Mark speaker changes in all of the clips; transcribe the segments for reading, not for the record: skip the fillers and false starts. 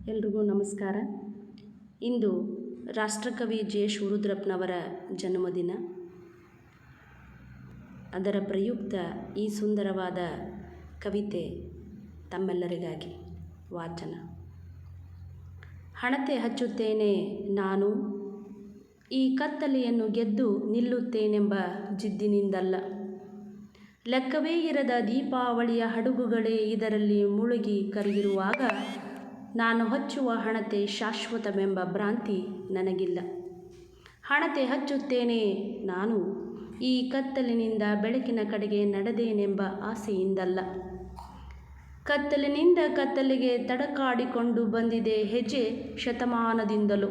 Speaker 1: ಎಲ್ರಿಗೂ ನಮಸ್ಕಾರ. ಇಂದು ರಾಷ್ಟ್ರಕವಿ ಜೆ ಶಿವರುದ್ರಪ್ಪನವರ ಜನ್ಮದಿನ. ಅದರ ಪ್ರಯುಕ್ತ ಈ ಸುಂದರವಾದ ಕವಿತೆ ತಮ್ಮೆಲ್ಲರಿಗಾಗಿ ವಾಚನ. ಹಣತೆ ಹಚ್ಚುತ್ತೇನೆ ನಾನು, ಈ ಕತ್ತಲೆಯನ್ನು ಗೆದ್ದು ನಿಲ್ಲುತ್ತೇನೆಂಬ ಜಿದ್ದಿನಿಂದಲ್ಲ. ಲೆಕ್ಕವೇ ಇರದ ದೀಪಾವಳಿಯ ಹಡಗುಗಳೇ ಇದರಲ್ಲಿ ಮುಳುಗಿ ಕರಗಿರುವಾಗ ನಾನು ಹಚ್ಚುವ ಹಣತೆ ಶಾಶ್ವತವೆಂಬ ಭ್ರಾಂತಿ ನನಗಿಲ್ಲ. ಹಣತೆ ಹಚ್ಚುತ್ತೇನೆ ನಾನು, ಈ ಕತ್ತಲಿನಿಂದ ಬೆಳಕಿನ ಕಡೆಗೆ ನಡೆದೇನೆಂಬ ಆಸೆಯಿಂದಲ್ಲ. ಕತ್ತಲಿನಿಂದ ಕತ್ತಲಿಗೆ ತಡಕಾಡಿಕೊಂಡು ಬಂದಿದೆ ಹೆಜ್ಜೆ ಶತಮಾನದಿಂದಲೂ.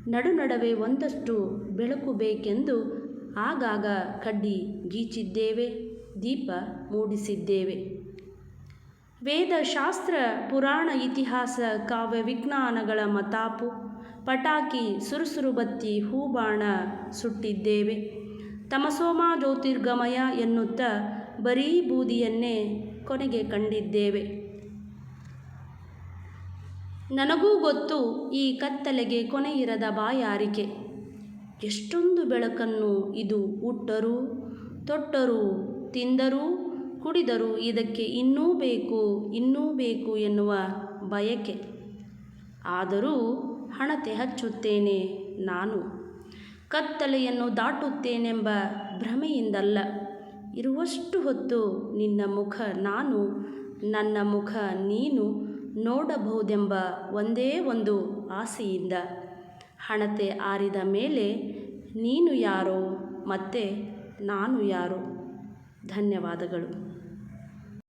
Speaker 1: ನಡುವೆ ಒಂದಷ್ಟು ಬೆಳಕು ಬೇಕೆಂದು ಆಗಾಗ ಕಡ್ಡಿ ಗೀಚಿದ್ದೇವೆ, ದೀಪ ಮೂಡಿಸಿದ್ದೇವೆ. ವೇದಶಾಸ್ತ್ರ, ಪುರಾಣ, ಇತಿಹಾಸ, ಕಾವ್ಯ ವಿಜ್ಞಾನಗಳ ಮತಾಪು, ಪಟಾಕಿ, ಸುರುಸುರು ಬತ್ತಿ, ಹೂಬಾಣ ಸುಟ್ಟಿದ್ದೇವೆ. ತಮಸೋಮ ಜ್ಯೋತಿರ್ಗಮಯ ಎನ್ನುತ್ತಾ ಬರೀ ಬೂದಿಯನ್ನೇ ಕೊನೆಗೆ ಕಂಡಿದ್ದೇವೆ. ನನಗೂ ಗೊತ್ತು ಈ ಕತ್ತಲೆಗೆ ಕೊನೆಯಿರದ ಬಾಯಾರಿಕೆ. ಎಷ್ಟೊಂದು ಬೆಳಕನ್ನು ಇದು ಉಟ್ಟರೂ, ತೊಟ್ಟರೂ, ತಿಂದರೂ, ಕುಡಿದರೂ ಇದಕ್ಕೆ ಇನ್ನೂ ಬೇಕು ಎನ್ನುವ ಬಯಕೆ. ಆದರೂ ಹಣತೆ ಹಚ್ಚುತ್ತೇನೆ ನಾನು, ಕತ್ತಲೆಯನ್ನು ದಾಟುತ್ತೇನೆಂಬ ಭ್ರಮೆಯಿಂದಲ್ಲ. ಇರುವಷ್ಟು ಹೊತ್ತು ನಿನ್ನ ಮುಖ ನಾನು, ನನ್ನ ಮುಖ ನೀನು ನೋಡಬಹುದೆಂಬ ಒಂದೇ ಒಂದು ಆಸೆಯಿಂದ. ಹಣತೆ ಆರಿದ ಮೇಲೆ ನೀನು ಯಾರೋ ಮತ್ತೆ ನಾನು ಯಾರೋ. ಧನ್ಯವಾದಗಳು.